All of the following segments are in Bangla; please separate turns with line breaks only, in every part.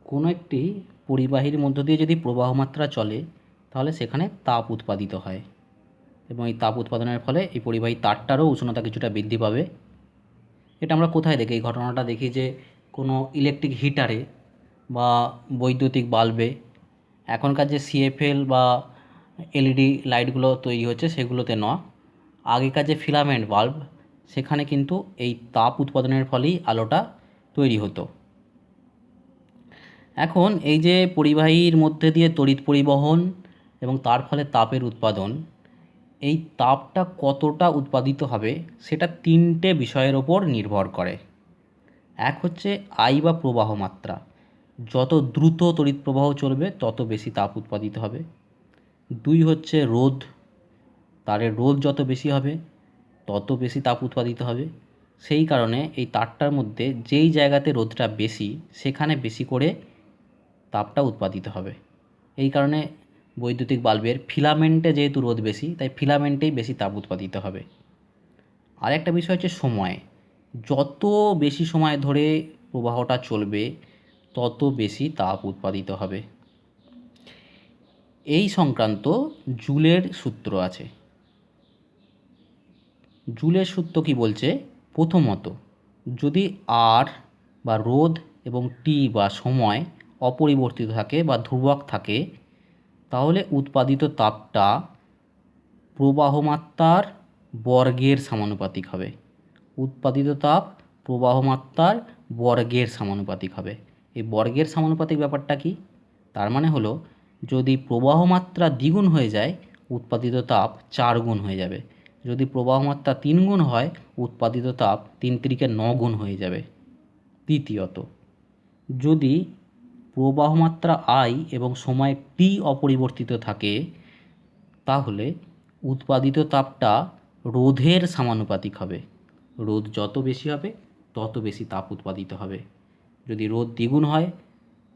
কোনো একটি পরিবাহীর মধ্য দিয়ে যদি প্রবাহ মাত্রা চলে তাহলে সেখানে তাপ উৎপাদিত হয় এবং এই তাপ উৎপাদনের ফলে এই পরিবাহী তারটারও উষ্ণতা কিছুটা বৃদ্ধি পাবে। এটা আমরা কোথায় দেখি? এই ঘটনাটা দেখি যে কোনো ইলেকট্রিক হিটারে বা বৈদ্যুতিক বাল্বে। এখনকার যে সিএফএল বা এলইডি লাইটগুলো তৈরি হচ্ছে সেগুলোতে নয়, আগেকার যে ফিলামেন্ট বাল্ব সেখানে কিন্তু এই তাপ উৎপাদনের ফলেই আলোটা তৈরি হতো। এখন এই যে পরিবাহীর মধ্যে দিয়ে তড়িৎ পরিবহন এবং তার ফলে তাপের উৎপাদন, এই তাপটা কতটা উৎপাদিত হবে সেটা তিনটে বিষয়ের ওপর নির্ভর করে। এক হচ্ছে আই বা প্রবাহ মাত্রা, যত দ্রুত তড়িৎ প্রবাহ চলবে তত বেশি তাপ উৎপাদিত হবে। দুই হচ্ছে রোধ, তারের রোধ যত বেশি হবে তত বেশি তাপ উৎপাদিত হবে। সেই কারণে এই তারটার মধ্যে যেই জায়গাতে রোধটা বেশি সেখানে বেশি করে তাপটা উৎপাদিত হবে। এই কারণে বৈদ্যুতিক বাল্বের ফিলামেন্টে যেহেতু রোধ বেশি তাই ফিলামেন্টেই বেশি তাপ উৎপাদিত হবে। আর একটা বিষয় হচ্ছে সময়, যত বেশি সময় ধরে প্রবাহটা চলবে তত বেশি তাপ উৎপাদিত হবে। এই সংক্রান্ত জুলের সূত্র আছে। জুলের সূত্র কি বলছে? প্রথমত, যদি আর বা রোধ এবং টি বা সময় অপরিবর্তিত থাকে বা ধ্রুবক থাকে তাহলে উৎপাদিত তাপটা প্রবাহমাত্রার বর্গের সমানুপাতিক হবে। উৎপাদিত তাপ প্রবাহমাত্রার বর্গের সমানুপাতিক হবে। এই বর্গের সমানুপাতিক ব্যাপারটা কি? তার মানে হলো যদি প্রবাহ মাত্রা দ্বিগুণ হয়ে যায় উৎপাদিত তাপ 4 গুণ হয়ে যাবে। যদি প্রবাহ মাত্রা 3 গুণ হয় উৎপাদিত তাপ 3 তিরিকে 9 গুণ হয়ে যাবে। তৃতীয়ত, যদি প্রবাহ মাত্রা আই এবং সময় টি অপরিবর্তিত থাকে তাহলে উৎপাদিত তাপটা রোধের সমানুপাতিক হবে। রোধ যত বেশি হবে তত বেশি তাপ উৎপাদিত হবে। যদি রোধ দ্বিগুণ হয়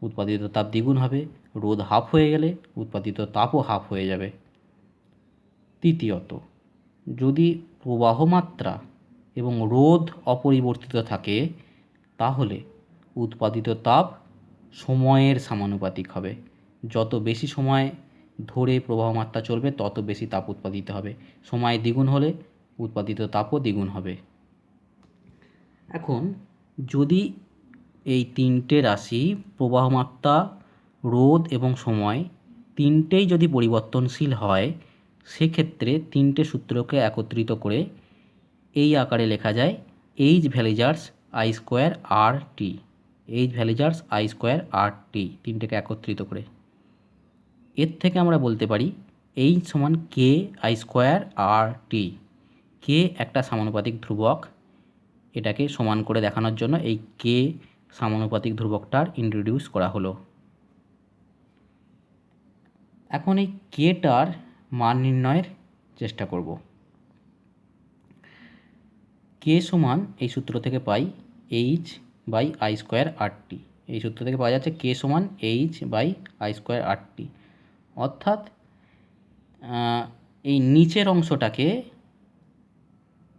উৎপাদিত তাপ দ্বিগুণ হবে, রোধ হাফ হয়ে গেলে উৎপাদিত তাপও হাফ হয়ে যাবে। তৃতীয়ত, যদি প্রবাহ মাত্রা এবং রোধ অপরিবর্তিত থাকে তাহলে উৎপাদিত তাপ সময়ের সমানুপাতিক হবে। যত বেশি সময় ধরে প্রবাহ মাত্রা চলবে তত বেশি তাপ উৎপাদিত হবে। সময় দ্বিগুণ হলে উৎপাদিত তাপও দ্বিগুণ হবে। এখন যদি এই তিনটে রাশি প্রবাহ মাত্রা, রোধ এবং সময় তিনটেই যদি পরিবর্তনশীল হয় সেক্ষেত্রে তিনটে সূত্রকে একত্রিত করে এই আকারে লেখা যায় এইচ ভ্যালিজার্স I square R T. H ভ্যালিজার্স আই স্কোয়ার আর টি, তিনটেকে একত্রিত করে। এর থেকে আমরা বলতে পারি এইচ সমান কে আই স্কোয়ার আর টি। কে একটা সমানুপাতিক ধ্রুবক, এটাকে সমান করে দেখানোর জন্য এই কে সমানুপাতিক ধ্রুবকটার ইন্ট্রোডিউস করা হলো। এখন এই কেটার মান নির্ণয়ের চেষ্টা করব। কে সমান এই সূত্র থেকে পাই H by I square R টি। এই সূত্র থেকে পাওয়া যাচ্ছে কে সমান H by I square R টি। অর্থাৎ এই নিচের অংশটাকে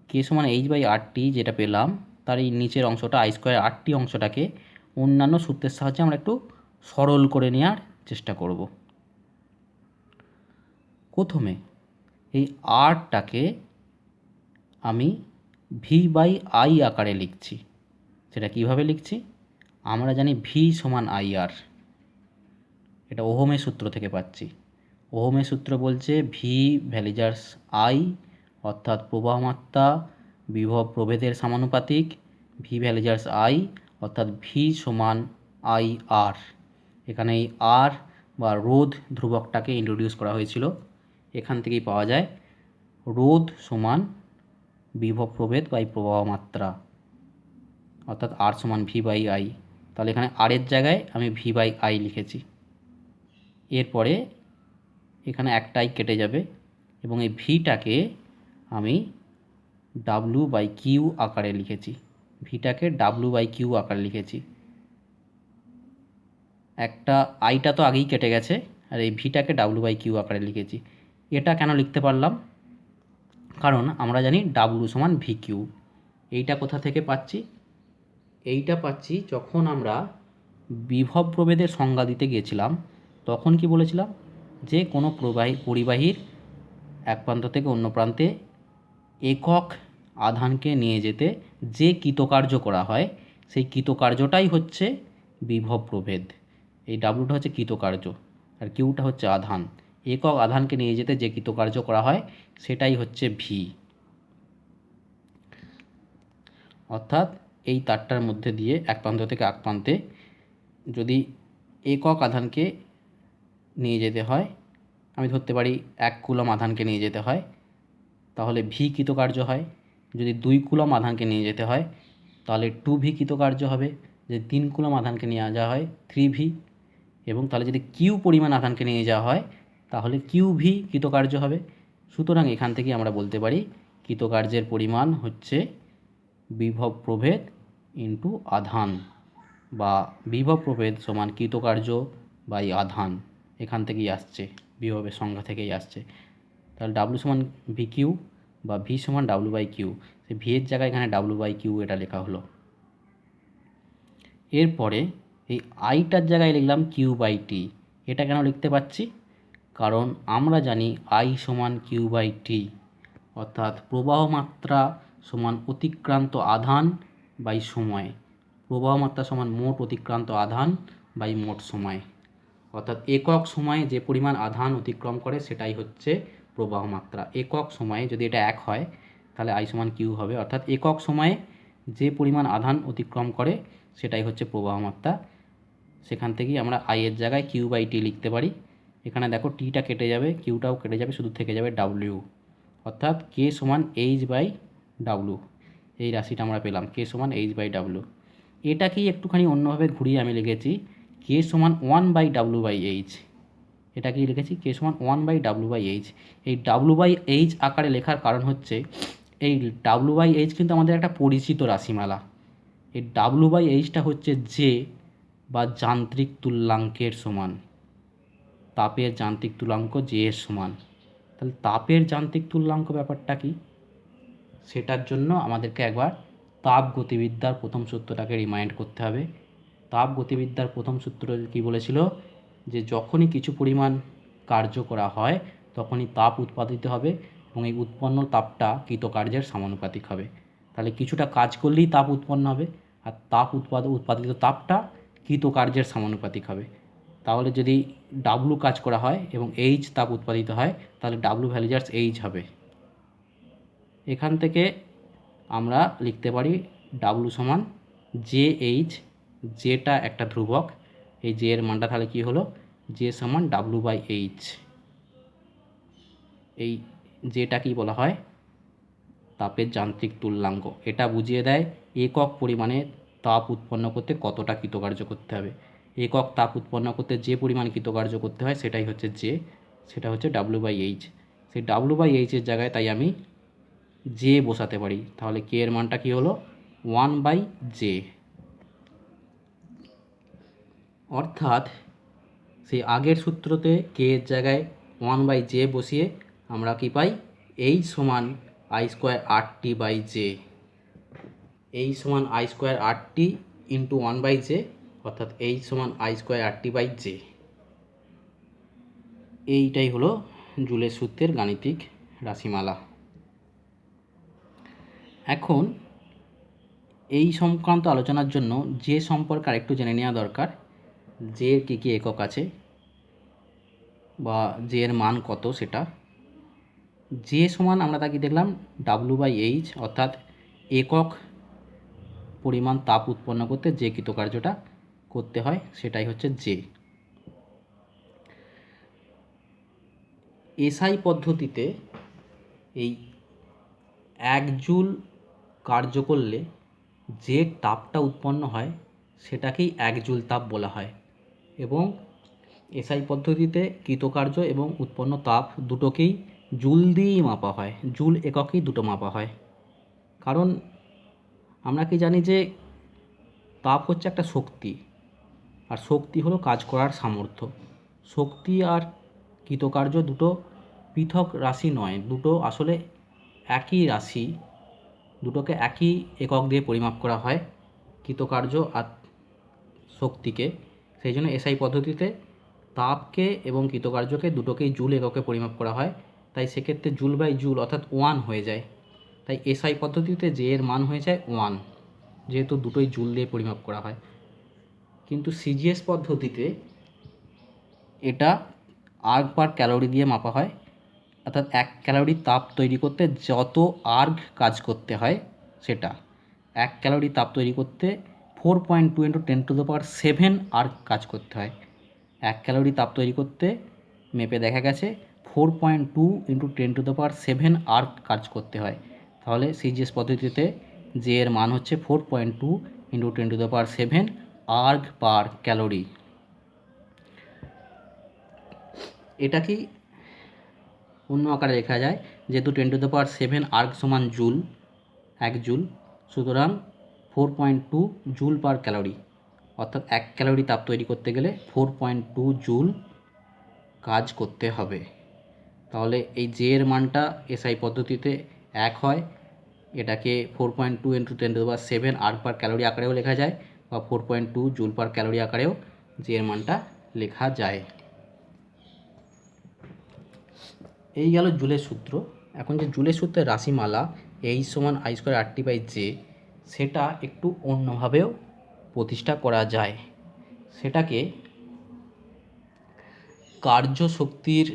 কে সমান এইচ বাই আর টি যেটা পেলাম তার এই নিচের অংশটা আই স্কোয়ার আর টি অংশটাকে অন্যান্য সূত্রের সাহায্যে আমরা একটু সরল করে নেওয়ার চেষ্টা করব। প্রথমে এই আরটাকে আমি ভি বাই আই আকারে লিখছি। সেটা কিভাবে লিখছি? আমরা জানি ভি সমান আই আর, এটা ওহমের সূত্র থেকে পাচ্ছি। ওহমের সূত্র বলছে ভি ভ্যালিজার্স আই, অর্থাৎ প্রবাহ মাত্রা বিভব প্রভেদের সমানুপাতিক। ভি ভ্যালিজার্স আই অর্থাৎ ভি সমান আই আর। এখানে এই আর বা রোধ ধ্রুবকটাকে ইন্ট্রোডিউস করা হয়েছিল। এখান থেকেই পাওয়া যায় রোধ সমান বিভব প্রভেদ বাই প্রবাহ মাত্রা, অর্থাৎ আর সমান ভি বাই আই। তাহলে এখানে আর এর জায়গায় আমি ভি বাই আই লিখেছি। এরপরে এখানে একটাই কেটে যাবে এবং এই ভিটাকে আমি ডাব্লু বাই কিউ আকারে লিখেছি। ভিটাকে ডাব্লু বাই কিউ আকারে লিখেছি। একটা আইটা তো আগেই কেটে গেছে আর এই ভিটাকে ডাব্লু বাই কিউ আকারে লিখেছি। এটা কেন লিখতে পারলাম? কারণ আমরা জানি ডাব্লু সমান ভি কিউ। এইটা কোথা থেকে পাচ্ছি? এইটা পাচ্ছি যখন আমরা বিভব প্রভেদের সংজ্ঞা দিতে গিয়েছিলাম তখন কি বলেছিলাম যে কোনো পরিবাহীর এক প্রান্ত থেকে অন্য প্রান্তে একক আধানকে নিয়ে যেতে যে কৃতকার্য করা হয় সেই কৃতকার্যটাই হচ্ছে বিভব প্রভেদ। এই ডাব্লুটা হচ্ছে কৃতকার্য আর কিউটা হচ্ছে আধান। একক আধানকে নিয়ে যেতে যে কৃতকার্য করা হয় সেটাই হচ্ছে ভি। অর্থাৎ এই তারটার মধ্যে দিয়ে এক প্রান্ত থেকে এক প্রান্তে যদি একক আধানকে নিয়ে যেতে হয়, আমি ধরতে পারি 1 কুলম আধানকে নিয়ে যেতে হয়, তাহলে ভি কৃতকার্য হয়। যদি 2 কুলম আধানকে নিয়ে যেতে হয় তাহলে 2v কৃতকার্য হবে। যদি 3 কুলম আধানকে নিয়ে যাওয়া হয় 3v, এবং তাহলে যদি কিউ পরিমাণ আধানকে নিয়ে যাওয়া হয় তাহলে qv কৃতকার্য হবে। সুতরাং এখান থেকে আমরা বলতে পারি কৃতকার্যের পরিমাণ হচ্ছে বিভব প্রভেদ ইন্টু আধান, বা বিভব প্রভেদ সমান কৃতকার্য বাই আধান। এখান থেকেই আসছে, বিভবের সংজ্ঞা থেকেই আসছে। তাহলে ডাব্লু সমান ভি কিউ বা ভি সমান ডাব্লু বাই কিউ, সেই ভি এর জায়গায় এখানে ডাব্লু বাই কিউ এটা লেখা হলো। এরপরে এই আইটার জায়গায় লিখলাম কিউ বাই টি। এটা কেন লিখতে পারছি? কারণ আমরা জানি আই সমান কিউ বাই টি, অর্থাৎ প্রবাহ মাত্রা সমান অতিক্রান্ত আধান বাই সময়। প্রবাহ মাত্রা সমান মোট অতিক্রান্ত আধান বাই মোট সময়, অর্থাৎ একক সময়ে যে পরিমাণ আধান অতিক্রম করে সেটাই হচ্ছে প্রবাহ মাত্রা। একক সময়ে যদি এটা 1 হয় তাহলে আই সমান কিউ হবে, অর্থাৎ একক সময়ে যে পরিমাণ আধান অতিক্রম করে সেটাই হচ্ছে প্রবাহ মাত্রা। সেখান থেকেই আমরা আই এর জায়গায় কিউ বাই টি লিখতে পারি। এখানে দেখো টিটা কেটে যাবে, কিউটাও কেটে যাবে, শুধু থেকে যাবে ডাব্লিউ, অর্থাৎ কে সমান এইচ বাই ডাব্লু। এই রাশিটা আমরা পেলাম কে সমান এইচ বাই ডাব্লু। এটাকেই একটুখানি অন্যভাবে ঘুরিয়ে আমি লিখেছি কে সমান 1 বাই ডাব্লু বাই এইচ। এটাকেই লিখেছি কে সমান 1 বাই ডাব্লু বাই এইচ। এই ডাব্লু বাই এইচ আকারে লেখার কারণ হচ্ছে এই ডাব্লু বাই এইচ কিন্তু আমাদের একটা পরিচিত রাশিমালা। এই ডাব্লু বাই এইচটা হচ্ছে জে বা যান্ত্রিক তুল্যাঙ্কের সমান, তাপের যান্ত্রিক তুল্যাঙ্ক জে এর সমান। তাহলে তাপের যান্ত্রিক তুল্যাঙ্ক ব্যাপারটা কি, সেটার জন্য আমাদেরকে একবার তাপ গতিবিদ্যার প্রথম সূত্রটাকে রিমাইন্ড করতে হবে। তাপ গতিবিদ্যার প্রথম সূত্র কি বলেছিল, যে যখনই কিছু পরিমাণ কার্য করা হয় তখনই তাপ উৎপাদিত হবে এবং এই উৎপন্ন তাপটা কৃতকার্যের সমানুপাতিক হবে। তাহলে কিছুটা কাজ করলেই তাপ উৎপন্ন হবে আর তাপ উৎপাদিত তাপটা কৃতকার্যের সমানুপাতিক হবে। তাহলে যদি ডাব্লু কাজ করা হয় এবং এইচ তাপ উৎপাদিত হয় তাহলে ডাব্লু ভ্যালুজার্স এইচ হবে। এখান থেকে আমরা লিখতে পারি ডাব্লু সমান জে এইচ, জেটা একটা ধ্রুবক, এই জে এর মানটা তাহলে কী হলো, জে সমান ডাব্লু বাই এইচ। এই জেটা কি বলা হয়, তাপের যান্ত্রিক তুল্যাঙ্ক। এটা বুঝিয়ে দেয় একক পরিমাণে তাপ উৎপন্ন করতে কতটা কৃতকার্য করতে হবে। একক তাপ উৎপন্ন করতে যে পরিমাণ কৃতকার্য করতে হয় সেটাই হচ্ছে জে, সেটা হচ্ছে ডাব্লু বাই এইচ। সেই ডাব্লু বাই এইচের জায়গায় তাই আমি জে বসাতে পারি, তাহলে কে এর মানটা কি হলো 1 বাই জে। অর্থাৎ সেই আগের সূত্রতে কে এর জায়গায় 1 বাই জে বসিয়ে আমরা কি পাই, এইচ সমান I square R T by J. H সমান I square R T into 1 by J, অর্থাৎ এইচ সমান I square R T by J. এইটাই হলো জুলের সূত্রের গাণিতিক রাশিমালা। এখন এই সংক্রান্ত আলোচনার জন্য যে সম্পর্কে আরেকটু জেনে নেওয়া দরকার, যে এর কী কী একক আছে বা যে এর মান কত সেটা। যে সমান আমরা তাকে দেখলাম ডাব্লু বাই এইচ, অর্থাৎ একক পরিমাণ তাপ উৎপন্ন করতে যে কৃতকার্যটা করতে হয় সেটাই হচ্ছে জে। এসআই পদ্ধতিতে এই 1 জুল কার্য করলে যে তাপটা উৎপন্ন হয় সেটাকেই 1 জুল তাপ বলা হয়, এবং এসআই পদ্ধতিতে কৃতকার্য এবং উৎপন্ন তাপ দুটোকেই জুল দিয়েই মাপা হয়, জুল এককেই দুটো মাপা হয়। কারণ আমরা কি জানি যে তাপ হচ্ছে একটা শক্তি, আর শক্তি হলো কাজ করার সামর্থ্য। শক্তি আর কৃতকার্য দুটো পৃথক রাশি নয়, দুটো আসলে একই রাশি, দুটোকে একই একক দিয়ে পরিমাপ করা হয়। কৃতকার্য আর শক্তিকে, সেই জন্য এসআই পদ্ধতিতে তাপকে এবং কৃতকার্যকে দুটোকেই জুল এককে পরিমাপ করা হয়, তাই সেক্ষেত্রে জুল বাই জুল অর্থাৎ 1 হয়ে যায়। তাই এসআই পদ্ধতিতে জে এর মান হয়ে যায় 1, যেহেতু দুটোই জুল দিয়ে পরিমাপ করা হয়। কিন্তু সিজিএস পদ্ধতিতে এটা আর্গ পার ক্যালোরি দিয়ে মাপা হয়, অর্থাৎ 1 ক্যালোরি তাপ তৈরি করতে যত আর্গ কাজ করতে হয় সেটা 1 ক্যালোরি তাপ তৈরি করতে 4.2 × 10⁷ আর্গ কাজ করতে হয়। 1 ক্যালোরি তাপ তৈরি করতে মেপে দেখা গেছে 4.2 × 10⁷ আর্গ কাজ করতে হয়। তাহলে সিজিএস পদ্ধতিতে জে এর মান হচ্ছে 4.2 × 10⁷ আর্গ পার ক্যালোরি। এটা কি অন্য আকারে লেখা যায়, যেহেতু 10⁷ আর্গ সমান জুল, 1 জুল, সুতরাং 4.2 জুল পার ক্যালোরি, অর্থাৎ 1 ক্যালোরি তাপ তৈরি করতে গেলে 4.2 জুল কাজ করতে হবে। তাহলে এই জে এর মানটা এসআই পদ্ধতিতে 1 হয়, এটাকে 4.2 × 10⁷ আর্গ পার ক্যালোরি আকারেও লেখা যায়, বা 4.2 জুল পার ক্যালোরি আকারেও জে এর মানটা লেখা যায়। এই গেল জুলের সূত্র। এখন যে জুলের সূত্রের রাশিমালা H = I²RT/J, সেটা একটু অন্যভাবেও প্রতিষ্ঠা করা যায়। সেটাকে কার্য শক্তির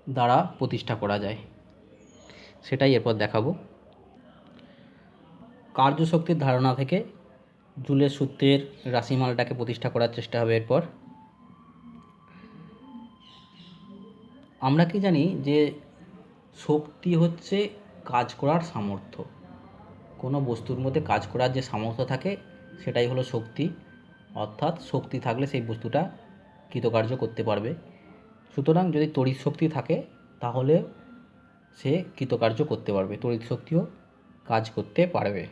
দ্বারা প্রতিষ্ঠা করা যায়, সেটাই এরপর দেখাবো। কার্য শক্তির ধারণা থেকে জুলের সূত্রের রাশিমালাটাকে প্রতিষ্ঠা করার চেষ্টা হবে। এরপর আমরা কি জানি যে শক্তি হচ্ছে কাজ করার সামর্থ্য। কোনো বস্তুর মধ্যে কাজ করার যে সামর্থ্য থাকে সেটাই হলো শক্তি, অর্থাৎ শক্তি থাকলে সেই বস্তুটা কৃতকার্য করতে পারবে। সুতরাং যদি তড়িৎ শক্তি থাকে তাহলে সে কৃতকার্য করতে পারবে, তড়িৎ শক্তিও কাজ করতে পারবে।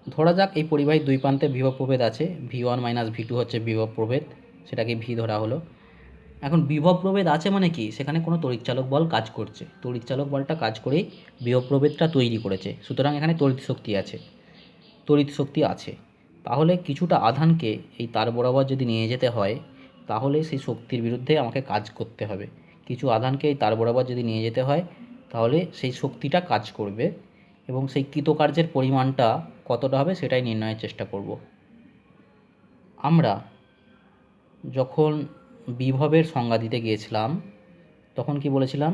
ধরা যাক এই পরিবাহীর দুই প্রান্তে বিভব প্রভেদ আছে, V1 - V2 হচ্ছে বিভব প্রভেদ, সেটাকে ভি ধরা হলো। এখন বিভব প্রভেদ আছে মানে কি, সেখানে কোনো তড়িৎচালক বল কাজ করছে, তড়িৎচালক বলটা কাজ করেই বিভব প্রভেদটা তৈরি করেছে, সুতরাং এখানে তড়িৎ শক্তি আছে। তাহলে কিছুটা আধানকে এই তার বরাবর যদি নিয়ে যেতে হয় তাহলে সেই শক্তির বিরুদ্ধে আমাকে কাজ করতে হবে। কিছু আধানকে এই তার বরাবর যদি নিয়ে যেতে হয় তাহলে সেই শক্তিটা কাজ করবে, এবং সেই কৃতকার্যের পরিমাণটা কতটা হবে সেটাই নির্ণয়ের চেষ্টা করব। আমরা যখন বিভবের সংজ্ঞা দিতে গিয়েছিলাম তখন কি বলেছিলাম,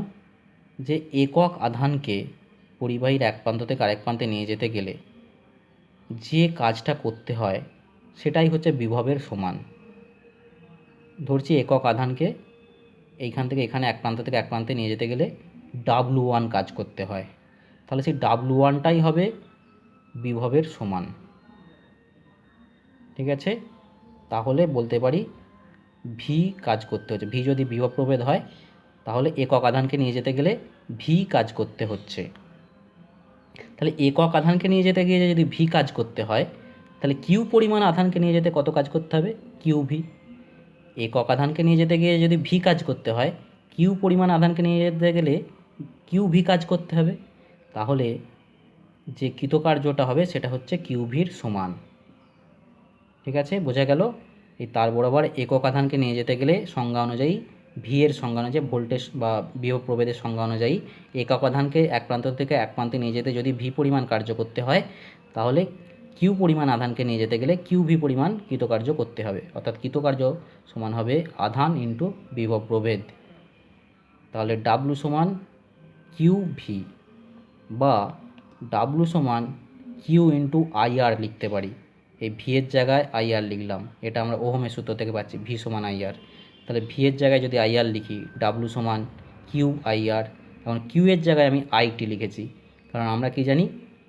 যে একক আধানকে পরিবাহীর এক প্রান্ত থেকে আরেক প্রান্তে নিয়ে যেতে গেলে যে কাজটা করতে হয় সেটাই হচ্ছে বিভবের সমান। ধরছি একক আধানকে এইখান থেকে এখানে এক প্রান্ত থেকে এক প্রান্তে নিয়ে যেতে গেলে W1 কাজ করতে হয়, তাহলে সেই W1টাই হবে বিভবের সমান। ঠিক আছে, তাহলে বলতে পারি ভি কাজ করতে হচ্ছে। ভি যদি বিভব প্রভেদ হয় তাহলে একক আধানকে নিয়ে যেতে গেলে ভি কাজ করতে হচ্ছে। তাহলে একক আধানকে নিয়ে যেতে গিয়ে যদি ভি কাজ করতে হয় তাহলে কিউ পরিমাণ আধানকে নিয়ে যেতে কত কাজ করতে হবে, কিউ ভি। একক আধানকে নিয়ে যেতে গিয়ে যদি ভি কাজ করতে হয়, কিউ পরিমাণ আধানকে নিয়ে যেতে গেলে কিউ ভি কাজ করতে হবে। তাহলে যে কৃতকার্যটা হবে সেটা হচ্ছে কিউ ভির সমান। ঠিক আছে, বোঝা গেল। এই তার বরাবর একক আধানকে নিয়ে যেতে গেলে সংজ্ঞা অনুযায়ী ভি এর সংজ্ঞা অনুযায়ী, ভোল্টেজ বা বিভব প্রভেদের সংজ্ঞা অনুযায়ী একক আধানকে এক প্রান্ত থেকে এক প্রান্তে নিয়ে যেতে যদি ভি পরিমাণ কার্য করতে হয় তাহলে কিউ পরিমাণ আধানকে নিয়ে যেতে গেলে কিউ ভি পরিমাণ কৃতকার্য করতে হবে, অর্থাৎ কৃতকার্য সমান হবে আধান ইন্টু বিভব প্রভেদ। তাহলে ডাব্লু সমান কিউ ভি, বা ডাব্লু সমান কিউ ইন্টু আইআর লিখতে পারি। এই ভি এর জায়গায় আইআর লিখলাম, এটা আমরা ওহমের সূত্র থেকে পাচ্ছি, ভি সমান আইআর। তাহলে ভি এর জায়গায় যদি আইআর লিখি, ডাব্লু সমান কিউ আইআর। এখন কিউ এর জায়গায় আমি আইটি লিখেছি, কারণ আমরা কি জানি,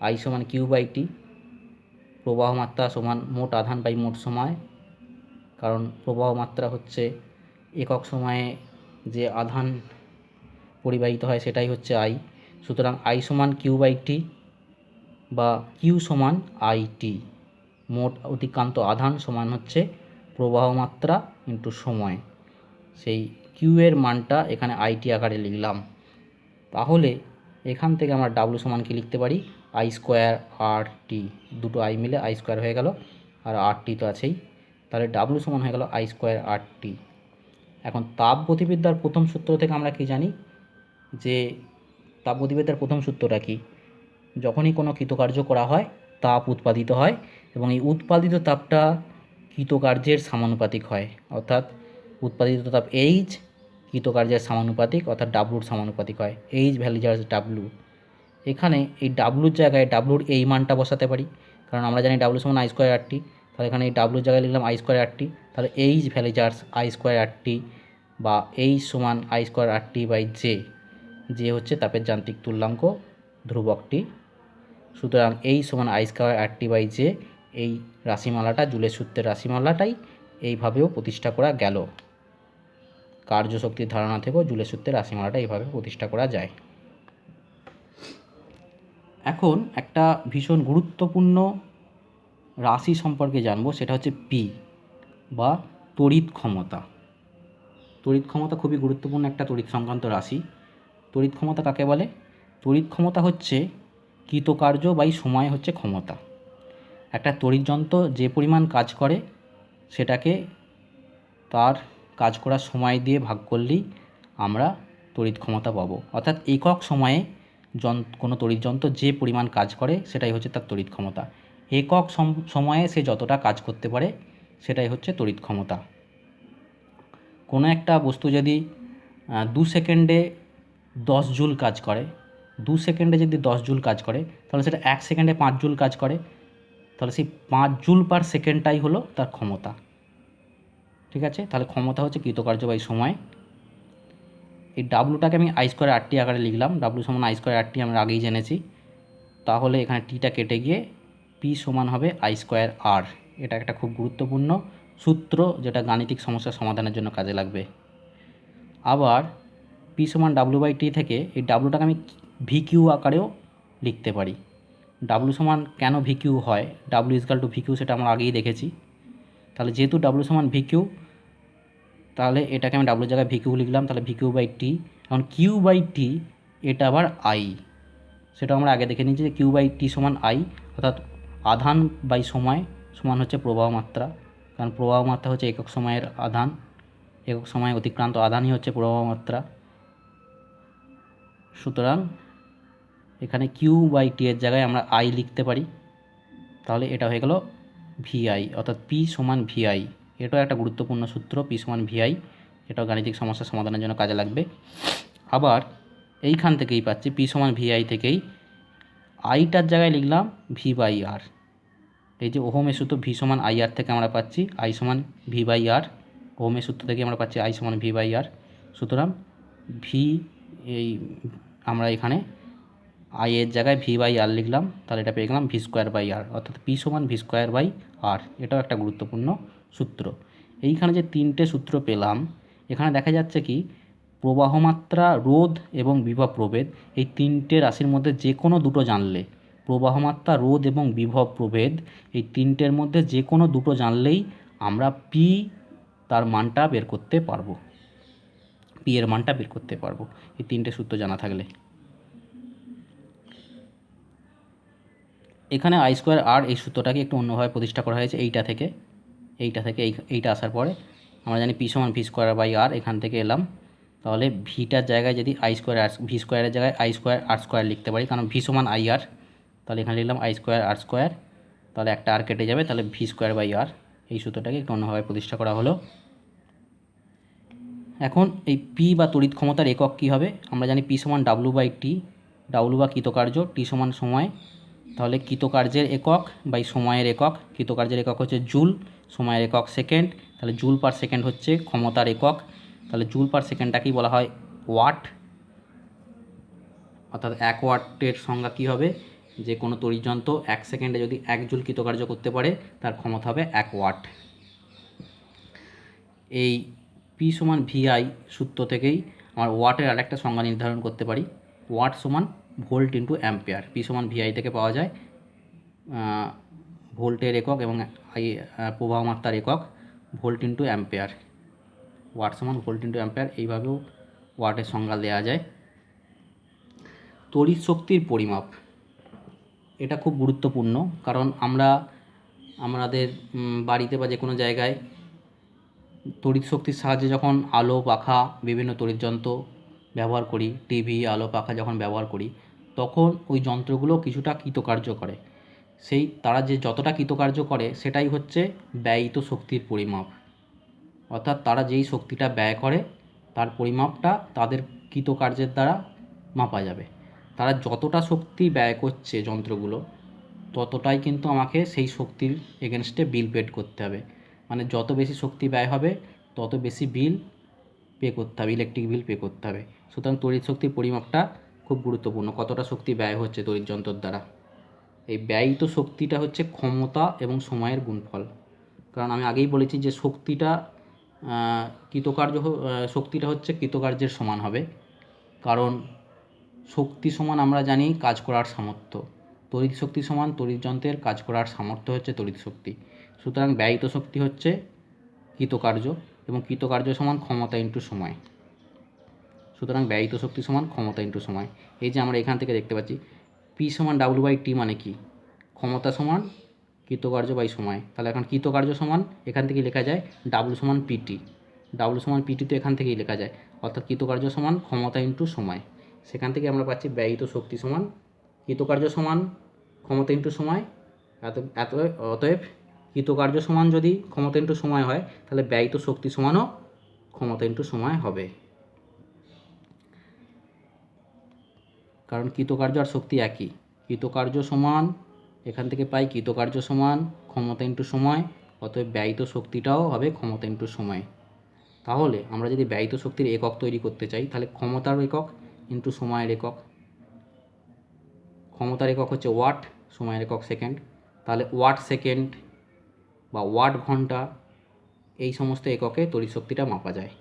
আই সমান কিউ বাই টি, প্রবাহ মাত্রা সমান মোট আধান বাই মোট সময়, কারণ প্রবাহ মাত্রা হচ্ছে একক সময়ে যে আধান পরিবাহিত হয় সেটাই হচ্ছে আই। সুতরাং আই সমান কিউ বাই টি, বা কিউ সমান আই টি। মোট অতিক্রান্ত আধান সমান হচ্ছে প্রবাহ মাত্রা ইন্টু সময়। সেই কিউ এর মানটা এখানে আইটি আকারে লিখলাম। তাহলে এখান থেকে আমরা ডাব্লু সমান কি লিখতে পারি, আই স্কোয়ার আর টি, দুটো আই মিলে আই স্কোয়ার হয়ে গেল, আর আর টি তো আছেই, তাহলে ডাব্লু সমান হয়ে গেল আই স্কোয়ার আর টি। এখন তাপগতিবিদ্যার প্রথম সূত্র থেকে আমরা কি জানি, যে তাপগতিবিদ্যার প্রথম সূত্রটা কি, যখনই কোনো কৃতকার্য করা হয় তাপ উৎপাদিত হয় এবং এই উৎপাদিত তাপটা কৃতকার্যের সমানুপাতিক হয়, অর্থাৎ উৎপাদিত তাপ এইচ কৃতকার্যের সমানুপাতিক অর্থাৎ ডাব্লুর সমানুপাতিক হয়, এইচ ভ্যালিজার্স ডাব্লু। এখানে এই ডাব্লুর জায়গায় ডাব্লুর এই মানটা বসাতে পারি, কারণ আমরা জানি ডাব্লু সমান আই স্কোয়ার আর টি, তাহলে এখানে এই ডাব্লুর জায়গায় লিখলাম আই স্কোয়ার আর টি, তাহলে এইচ ভ্যালিজার্স আই স্কোয়ার আর টি বা এইচ সমান I square R T by J, যে হচ্ছে তাপের যান্ত্রিক তুল্যাঙ্ক ধ্রুবকটি। সুতরাং এই সমান I square R T by J, এই রাশিমালাটা জুলের সূত্রের রাশিমালাটাই এইভাবেও প্রতিষ্ঠা করা গেল। কার্যশক্তির ধারণা থেকেও জুলের সূত্রের রাশিমালাটা এইভাবে প্রতিষ্ঠা করা যায়। এখন একটা ভীষণ গুরুত্বপূর্ণ রাশি সম্পর্কে জানবো, সেটা হচ্ছে পি বা তড়িৎ ক্ষমতা। তড়িৎ ক্ষমতা খুবই গুরুত্বপূর্ণ একটা তড়িৎ সংক্রান্ত রাশি। তড়িৎ ক্ষমতা কাকে বলে? তড়িৎ ক্ষমতা হচ্ছে কৃতকার্য বাই সময় হচ্ছে ক্ষমতা। একটা তড়িৎ যন্ত্র যে পরিমাণ কাজ করে সেটাকে তার কাজ করার সময় দিয়ে ভাগ করলেই আমরা তড়িৎ ক্ষমতা পাবো, অর্থাৎ একক সময়ে কোনো তড়িৎ যন্ত্র যে পরিমাণ কাজ করে সেটাই হচ্ছে তার তড়িৎ ক্ষমতা। একক সময়ে সে যতটা কাজ করতে পারে সেটাই হচ্ছে তড়িৎ ক্ষমতা। কোনো একটা বস্তু যদি 2 সেকেন্ডে 10 জুল কাজ করে, 2 সেকেন্ডে যদি 10 জুল কাজ করে তাহলে সেটা 1 সেকেন্ডে 5 জুল কাজ করে, তাহলে সেই 5 জুল পার সেকেন্ডটাই হলো তার ক্ষমতা। ঠিক আছে, তাহলে ক্ষমতা হচ্ছে কৃতকার্য বাই সময়। এই ডাব্লুটাকে আমি আই স্কোয়ার আর টি আকারে লিখলাম, ডাব্লু সমান আই স্কোয়ার আর টি আমরা আগেই জেনেছি, তাহলে এখানে টিটা কেটে গিয়ে পি সমান হবে আই স্কোয়ার আর। এটা একটা খুব গুরুত্বপূর্ণ সূত্র যেটা গাণিতিক সমস্যার সমাধানের জন্য কাজে লাগবে। আবার পি সমান ডাব্লু বাই টি থেকে এই ডাব্লুটাকে আমি ভি কিউ আকারেও লিখতে পারি। ডাব্লু সমান কেন ভি কিউ হয়, W equal to V Q, সেটা আমরা আগেই দেখেছি। তাহলে যেহেতু ডাব্লু সমান ভি কিউ, তাহলে এটাকে আমি ডাব্লুর জায়গায় ভি কিউ লিখলাম, তাহলে ভি কিউ বাই টি। এখন কিউ বাই টি এটা আবার আই, সেটা আমরা আগে দেখে নিয়েছি যে কিউ বাই টি সমান আই, অর্থাৎ আধান বাই সময় সমান হচ্ছে প্রবাহ মাত্রা, কারণ প্রবাহ মাত্রা হচ্ছে একক সময়ের আধান, একক সময়ে অতিক্রান্ত আধানই হচ্ছে প্রবাহ মাত্রা। সুতরাং এখানে কিউ বাই টি এর জায়গায় আমরা আই লিখতে পারি, তাহলে এটা হয়ে গেল ভিআই, অর্থাৎ পি সমান ভিআই। এটাও একটা গুরুত্বপূর্ণ সূত্র, পি সমান ভিআই, এটাও গাণিতিক সমস্যা সমাধানের জন্য কাজে লাগবে। আবার এইখান থেকেই পাচ্ছি পি সমান ভিআই থেকেই আইটার জায়গায় লিখলাম ভি বাই আর। এই যে ওহমের সূত্র ভি সমান আই আর থেকে আমরা পাচ্ছি আই সমান ভি বাই আর, ওহমের সূত্র থেকে আমরা পাচ্ছি আই সমান ভি বাই আর। সুতরাং ভি, এই আমরা এখানে আই এর জায়গায় ভি বাই আর লিখলাম, তাহলে এটা পেয়ে গেলাম ভি স্কোয়ার বাই আর, অর্থাৎ পি সমান ভি স্কোয়ার বাই আর। এটাও একটা গুরুত্বপূর্ণ সূত্র। এইখানে যে তিনটে সূত্র পেলাম, এখানে দেখা যাচ্ছে কি প্রবাহমাত্রা, রোধ এবং বিভব প্রভেদ, এই তিনটে রাশির মধ্যে যে কোনো দুটো জানলে, প্রবাহমাত্রা, রোধ এবং বিভব প্রভেদ, এই তিনটের মধ্যে যে কোনো দুটো জানলেই আমরা পি তার মানটা বের করতে পারবো, পি এর মানটা বের করতে পারবো এই তিনটে সূত্র জানা থাকলে। এখানে আই স্কোয়ার আর এই সূত্রটাকে একটু অন্যভাবে প্রতিষ্ঠা করা হয়েছে, এইটা থেকে এইটা আসার পরে আমরা জানি পি সমান ভি স্কোয়ার বাই আর, এখান থেকে এলাম, তাহলে ভিটার জায়গায় যদি আই স্কোয়ার আর, ভি স্কোয়ারের জায়গায় আই স্কোয়ার আর স্কোয়ার লিখতে পারি, কারণ ভি সমান আই আর, তাহলে এখানে লিখলাম আই স্কোয়ার আর স্কোয়ার, তাহলে একটা আর কেটে যাবে, তাহলে ভি স্কোয়ার বাই আর। এই সূত্রটাকে একটু অন্যভাবে প্রতিষ্ঠা করা হলো। এখন এই পি বা তড়িৎ ক্ষমতার একক কী হবে, আমরা জানি পি সমান ডাব্লু বাই টি, ডাব্লু বা কৃতকার্য, টি সমান সময়, তাহলে কৃতকার্যের একক বাই সময়ের একক, কৃতকার্যের একক হচ্ছে জুল, সময়ের একক সেকেন্ড, তাহলে জুল পার সেকেন্ড হচ্ছে ক্ষমতার একক, তাহলে জুল পার সেকেন্ডটাকেই বলা হয় ওয়াট, অর্থাৎ 1 ওয়াটের সংজ্ঞা কী হবে, যে কোনো তড়িৎযন্ত্র 1 সেকেন্ডে যদি 1 জুল কৃতকার্য করতে পারে তার ক্ষমতা হবে 1 ওয়াট। এই পি সমান ভিআই সূত্র থেকেই আমার ওয়াটের আরেকটা সংজ্ঞা নির্ধারণ করতে পারি, ওয়াট সমান ভোল্ট ইন্টু অ্যাম্পিয়ার। পি সমান ভিআই থেকে পাওয়া যায় ভোল্টের একক এবং প্রবাহ মাত্রার একক ভোল্ট ইন্টু অ্যাম্পিয়ার, ওয়াট সমান ভোল্ট ইন্টু অ্যাম্পিয়ার, এইভাবেও ওয়াটের সংজ্ঞা দেওয়া যায়। তড়িৎ শক্তির পরিমাপ, এটা খুব গুরুত্বপূর্ণ, কারণ আমরা আমাদের বাড়িতে বা যে কোনো জায়গায় তড়িৎ শক্তির সাহায্যে যখন আলো পাখা বিভিন্ন তড়িৎযন্ত্র ব্যবহার করি, টিভি আলো পাখা যখন ব্যবহার করি, তখন ওই যন্ত্রগুলো কিছুটা কৃতকার্য করে। সেই তারা যে যতটা কৃতকার্য করে সেটাই হচ্ছে ব্যয়িত শক্তির পরিমাপ। অর্থাৎ তারা যেই শক্তিটা ব্যয় করে তার পরিমাপটা তাদের কৃতকার্যের দ্বারা মাপা যাবে। তারা যতটা শক্তি ব্যয় করছে যন্ত্রগুলো, ততটাই কিন্তু আমাকে সেই শক্তির এগেনস্টে বিল পেড করতে হবে। মানে যত বেশি শক্তি ব্যয় হবে তত বেশি বিল পে করতে হবে, ইলেকট্রিক বিল পে করতে হবে। সুতরাং তড়িৎ শক্তির পরিমাপটা খুব গুরুত্বপূর্ণ, কতটা শক্তি ব্যয় হচ্ছে তড়িৎ যন্ত্রের দ্বারা। এই ব্যয়িত শক্তিটা হচ্ছে ক্ষমতা এবং সময়ের গুণফল। কারণ আমি আগেই বলেছি যে শক্তিটা হচ্ছে কৃতকার্যের সমান হবে। কারণ শক্তি সমান আমরা জানি কাজ করার সামর্থ্য, তড়িৎ শক্তি সমান তড়িৎ যন্ত্রের কাজ করার সামর্থ্য হচ্ছে তড়িৎ শক্তি। সুতরাং ব্যয়িত শক্তি হচ্ছে কৃতকার্য, এবং কৃতকার্য সমান ক্ষমতা ইন্টু সময়। সুতরাং ব্যয়িত শক্তি সমান ক্ষমতা ইন্টু সময়। এই যে আমরা এখান থেকে দেখতে পাচ্ছি পি সমান ডাব্লু বাই টি, মানে কি? ক্ষমতা সমান কৃতকার্য বাই সময়। তাহলে এখন কৃতকার্য সমান এখান থেকেই লেখা যায় ডাব্লু সমান পিটি। ডাব্লু সমান পিটি তো এখান থেকেই লেখা যায়, অর্থাৎ কৃতকার্য সমান ক্ষমতা ইন্টু সময়। সেখান থেকে আমরা পাচ্ছি ব্যয়িত শক্তি সমান কৃতকার্য সমান ক্ষমতা ইন্টু সময়। অতএব কৃতকার্য সমান যদি ক্ষমতা ইন্টু সময় হয়, তাহলে ব্যয়িত শক্তি সমানও ক্ষমতা ইন্টু সময় হবে। কারণ কৃতকার্য আর শক্তি একই। কৃতকার্য সমান এখান থেকে পাই কৃতকার্য সমান ক্ষমতা ইন্টু সময়, অতএব ব্যয়িত শক্তিটাও হবে ক্ষমতা ইন্টু সময়। তাহলে আমরা যদি ব্যয়িত শক্তির একক তৈরি করতে চাই, তাহলে ক্ষমতার একক ইন্টু সময়ের একক। ক্ষমতার একক হচ্ছে ওয়াট, সময়ের একক সেকেন্ড। তাহলে ওয়াট সেকেন্ড বা ওয়াট ঘন্টা, এই সমস্ত এককে তড়িৎ শক্তিটা মাপা যায়,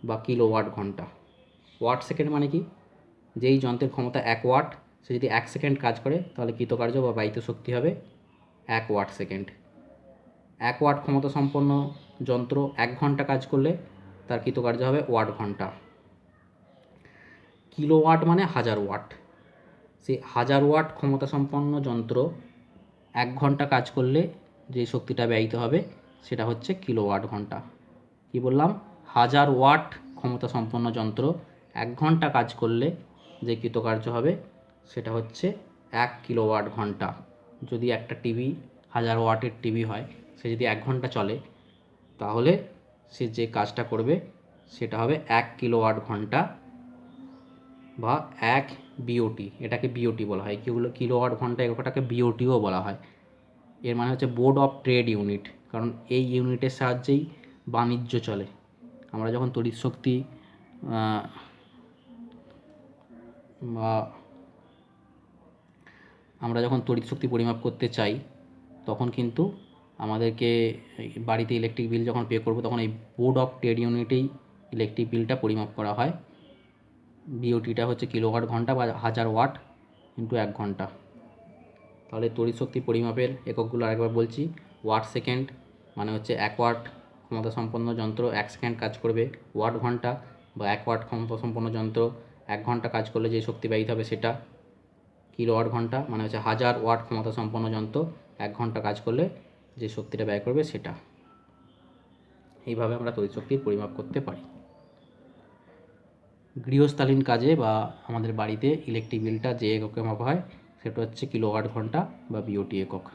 বা কিলোওয়াট ঘন্টা। ওয়াট সেকেন্ড মানে কি? যেই যন্ত্রের ক্ষমতা 1 ওয়াট, সে যদি 1 সেকেন্ড কাজ করে, তাহলে কৃতকার্য বা ব্যয়িত শক্তি হবে 1 ওয়াট সেকেন্ড। 1 ওয়াট ক্ষমতা সম্পন্ন যন্ত্র 1 ঘন্টা কাজ করলে তার কৃতকার্য হবে ওয়াট ঘন্টা। কিলোওয়াট মানে 1000 ওয়াট। সেই 1000 ওয়াট ক্ষমতা সম্পন্ন যন্ত্র 1 ঘন্টা কাজ করলে যে শক্তিটা ব্যয়িত হবে সেটা হচ্ছে কিলোওয়াট ঘন্টা। কি বললাম? 1000 ওয়াট ক্ষমতা সম্পন্ন যন্ত্র 1 ঘন্টা কাজ করলে যে কৃতকার্য হবে সেটা হচ্ছে 1 কিলোওয়াট ঘন্টা। যদি একটা টিভি 1000 ওয়াটের টিভি হয়, সে যদি 1 ঘন্টা চলে, তাহলে সে যে কাজটা করবে সেটা হবে 1 কিলোওয়াট ঘন্টা বা 1 বিওটি। এটাকে বিওটি বলা হয়, কিলোওয়াট ঘন্টা এককটাকে বিওটিও বলা হয়। এর মানে হচ্ছে বোর্ড অফ ট্রেড ইউনিট, কারণ এই ইউনিটের সাহায্যেই বাণিজ্য চলে। আমরা যখন তড়িৎ শক্তি বা আমরা যখন তড়িৎ শক্তি পরিমাপ করতে চাই, তখন কিন্তু আমাদেরকে বাড়িতে ইলেকট্রিক বিল যখন পে করব, তখন এই বোর্ড অফ ট্রেড ইউনিটেই ইলেকট্রিক বিলটা পরিমাপ করা হয়। বিওটিটা হচ্ছে কিলোওয়াট ঘন্টা বা 1000 ওয়াট ইন্টু 1 ঘন্টা। তাহলে তড়িৎ শক্তি পরিমাপের এককগুলো আরেকবার বলছি। ওয়াট সেকেন্ড মানে হচ্ছে 1 ওয়াট ক্ষমতা সম্পন্ন যন্ত্র 1 সেকেন্ড কাজ করবে। ওয়াট ঘন্টা বা 1 ওয়াট ক্ষমতা সম্পন্ন যন্ত্র 1 ঘন্টা কাজ করলে যে শক্তি ব্যয়িত হবে সেটা। কিলোওয়াট ঘন্টা মানে হচ্ছে 1000 ওয়াট ক্ষমতা সম্পন্ন যন্ত্র 1 ঘন্টা কাজ করলে যে শক্তিটা ব্যয় করবে সেটা। এইভাবে আমরা তড়িৎ শক্তির পরিমাপ করতে পারি। গৃহস্থালীন কাজে বা আমাদের বাড়িতে ইলেকট্রিক বিলটা যে এককে মাপা হয় সেটা হচ্ছে কিলোওয়াট ঘন্টা বা বিওটি একক।